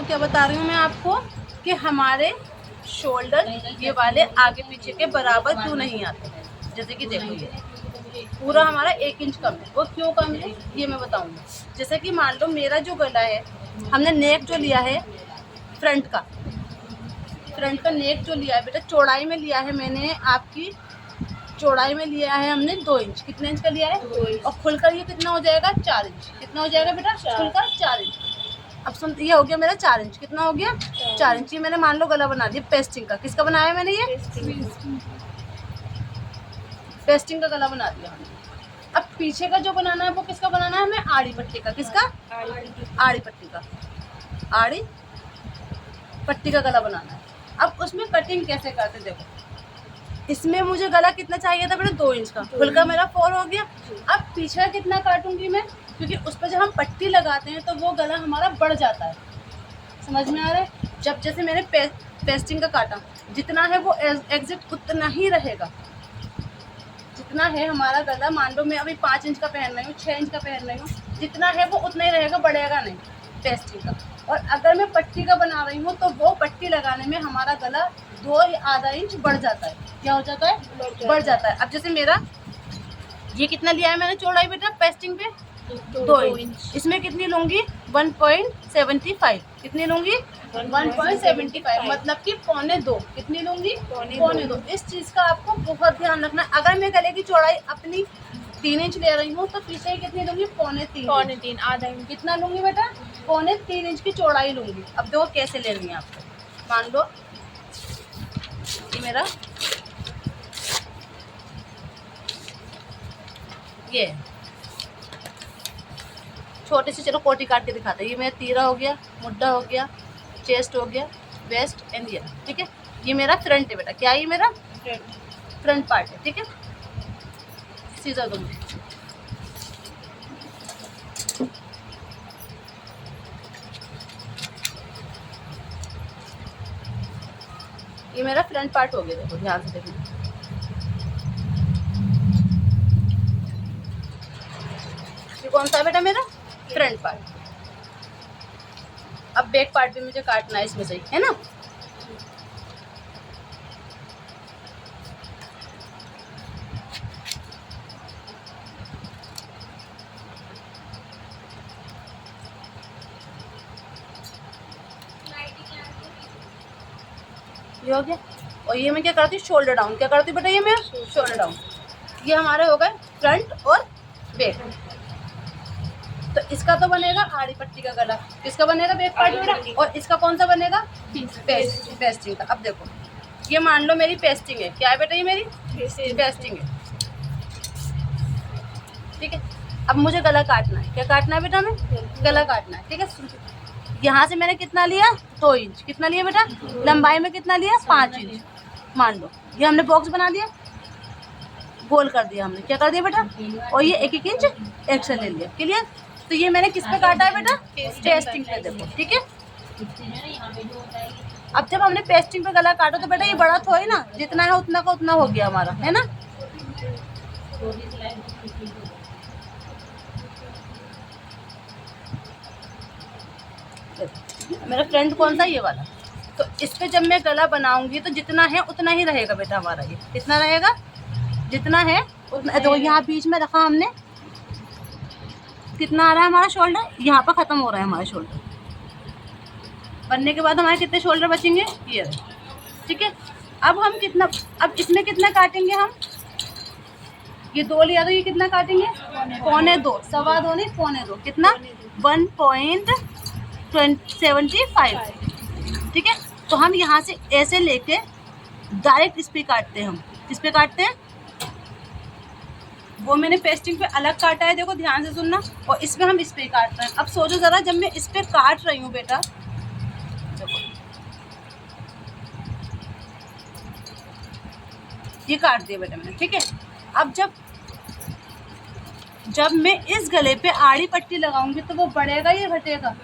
क्या बता रही हूँ मैं आपको कि हमारे शोल्डर ये वाले आगे पीछे के बराबर क्यों नहीं आते। जैसे कि देखो ये पूरा हमारा 1 इंच कम है। वो क्यों कम है ये मैं बताऊंगी। जैसे कि मान लो मेरा जो गला है, हमने नेक जो लिया है फ्रंट का नेक जो लिया है बेटा, चौड़ाई में लिया है मैंने आपकी, चौड़ाई में लिया है हमने 2 इंच। कितने इंच का लिया है? 2 इंच। और खुलकर ये कितना हो जाएगा? 4 इंच। कितना हो जाएगा बेटा? खुलकर 4 इंच। अब सुन, ये हो गया मेरा 4 इंच। कितना हो गया? 4 इंच। ये मैंने मान लो गला बना दिया पेस्टिंग का। किसका बनाया मैंने? ये पेस्टिंग का गला बना दिया। अब पीछे का जो बनाना है वो किसका बनाना है हमें? आड़ी पट्टी का। किसका? आड़ी पट्टी का। आड़ी पट्टी का गला बनाना है। अब उसमें कटिंग कैसे करते देखो, इसमें मुझे गला कितना चाहिए था बेटा? 2 इंच का। खुलकर मेरा 4 हो गया। अब पीछे कितना काटूंगी मैं? क्योंकि उस पर जब हम पट्टी लगाते हैं तो वो गला हमारा बढ़ जाता है। समझ में आ रहा है? जब जैसे मैंने पेस्टिंग का काटा, जितना है वो एग्जैक्ट उतना ही रहेगा। जितना है हमारा गला, मान लो मैं अभी 5 इंच का पहन रही हूँ, 6 इंच का पहन रही हूँ, जितना है वो उतना ही रहेगा, बढ़ेगा नहीं पेस्टिंग का। और अगर मैं पट्टी का बना रही हूँ तो वो पट्टी लगाने में हमारा गला 2 या आधा इंच बढ़ जाता है। क्या हो जाता है? बढ़ जाता है। अब जैसे मेरा ये कितना लिया है मैंने चौड़ाई बेटा पेस्टिंग पे? 2 इंच। इसमें कितनी लूँगी? 1.75। कितनी लूँगी? 1.75, मतलब कि 1.25। कितनी लूँगी? 1.25। इस चीज़ का आपको बहुत ध्यान रखना। अगर मैं गले की चौड़ाई अपनी 3 इंच ले रही हूँ तो पीछे कितनी लूँगी? 3.25, आधा इंच। कितना लूँगी बेटा? 3.25 इंच की चौड़ाई लूँगी। अब देखो कैसे लेनी है आपको। मान लो ये मेरा ये छोटे से, चलो कोटी काट के दिखाते हैं। ये मेरा तीरा हो गया, मुड्ढा हो गया, चेस्ट हो गया, वेस्ट एंड ये, ठीक है। ये मेरा फ्रंट है बेटा। क्या है ये मेरा? फ्रंट पार्ट है, ठीक है। सीधा दूंगी। ये मेरा फ्रंट पार्ट हो गया, देखो ध्यान से देखो। ये कौन सा है बेटा? मेरा फ्रंट पार्ट। अब बैक पार्ट भी मुझे काटना है इसमें से, है ना। ये हो गया। और ये मैं क्या करती हूँ? Shoulder down. क्या करती हूँ बेटा? ये मैं शोल्डर डाउन। ये हमारे हो गए फ्रंट और बैक। तो इसका तो बनेगा आड़ी पट्टी का गला। किसका बनेगा? बैक पार्ट बेटा। और इसका कौन सा बनेगा? पेस्टिंग का। अब देखो ये मान लो मेरी पेस्टिंग है। क्या है बेटा? ये मेरी पेस्टिंग है, ठीक है। अब मुझे गला काटना है। क्या काटना है बेटा? हमें गला काटना है, ठीक है। यहाँ से मैंने कितना लिया? 2 इंच। कितना लिया बेटा? लंबाई में कितना लिया? 5 इंच। मान लो ये हमने बॉक्स बना दिया, गोल कर दिया हमने। क्या कर दिया बेटा? और ये 1-1 इंच एक्स्ट्रा ले लिया। क्लियर? तो ये मैंने किस पे काटा है बेटा? पेस्टिंग पे, देखो, ठीक है। अब जब हमने पेस्टिंग पे गला काटा तो बेटा ये बड़ा तो है ना, जितना है उतना का उतना हो गया हमारा, है ना। मेरा फ्रंट कौन सा? ये वाला। तो इस पे जब मैं गला बनाऊंगी तो जितना है उतना ही रहेगा बेटा हमारा। ये कितना रहेगा? जितना है उतना। तो यहाँ बीच में रखा हमने, कितना आ रहा है हमारा शोल्डर? यहाँ पर खत्म हो रहा है हमारा शोल्डर। बनने के बाद हमारे कितने शोल्डर बचेंगे? ये, ठीक है। अब हम कितना, अब इसमें कितना काटेंगे हम? ये 2 लिया तो ये कितना काटेंगे? 1.25, 2.25 नहीं 1.25। कितना? 1.75, ठीक है। तो हम यहाँ से ऐसे लेके डायरेक्ट इस पे काटते हैं। हम किस पे काटते हैं? वो मैंने पेस्टिंग पे अलग काटा है, देखो ध्यान से सुनना। और इसमें हम इस पे काटते हैं। अब सोचो जरा, जब मैं इस पे काट रही हूँ बेटा, देखो ये काट दिया बेटा मैंने, ठीक है। अब जब मैं इस गले पे आड़ी पट्टी लगाऊंगी तो वो बढ़ेगा या घटेगा?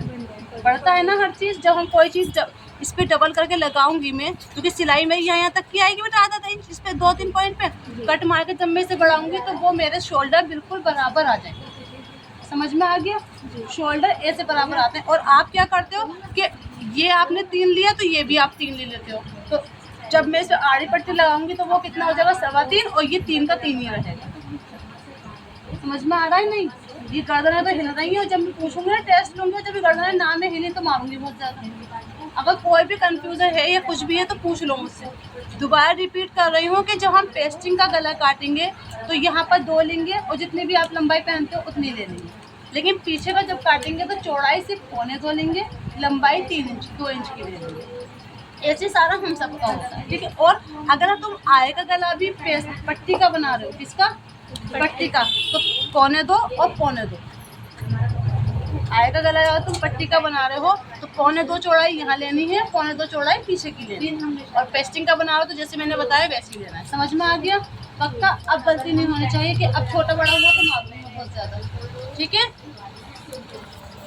बढ़ता है ना हर चीज़। जब हम कोई चीज़ इस पे डबल करके लगाऊंगी मैं, क्योंकि सिलाई मेरी यहाँ तक की आएगी बेटा, आधा इंच। इस पे 2-3 पॉइंट पे कट मार के जब मैं इसे बढ़ाऊंगी तो वो मेरे शोल्डर बिल्कुल बराबर आ जाएंगे। समझ में आ गया? शोल्डर ऐसे बराबर आते हैं। और आप क्या करते हो कि ये आपने 3 लिया तो ये भी आप 3 ले लेते हो, तो जब मैं इसे आड़ी पट्टी लगाऊंगी तो वो कितना हो जाएगा 3.25, और ये 3 का 3 ही रहेगा। समझ में आ रहा है नहीं? ये गर्दन तो हिल रही है, और जब मैं पूछूंगी ना टेस्ट लूंगी, जब ये गर्दन ना में हिली तो मारूंगी बहुत ज़्यादा। अगर कोई भी कंफ्यूजन है या कुछ भी है तो पूछ लो मुझसे। दोबारा रिपीट कर रही हूँ कि जब हम पेस्टिंग का गला काटेंगे तो यहाँ पर 2 लेंगे, और जितनी भी आप लंबाई पहनते हो उतनी ले लेंगे। लेकिन पीछे का जब काटेंगे तो चौड़ाई सिर्फ 2.25 लेंगे, लंबाई 3 इंच 2 इंच की ले लेंगे। ऐसे सारा हम सबका होता है, ठीक है। और अगर तुम आए का गला भी पट्टी का बना रहे हो, किसका? पट्टी का, तो 2.25 और 2.25। आए का गला अगर तुम पट्टी का बना रहे हो तो 2.25 चौड़ाई यहाँ लेनी है, 2.25 चौड़ाई पीछे की लेनी है। और पेस्टिंग का बना रहे हो तो जैसे मैंने बताया वैसे ही लेना है। समझ में आ गया? पक्का? अब गलती नहीं होनी चाहिए कि अब छोटा बड़ा हुआ तो मालूम है बहुत ज़्यादा, ठीक है।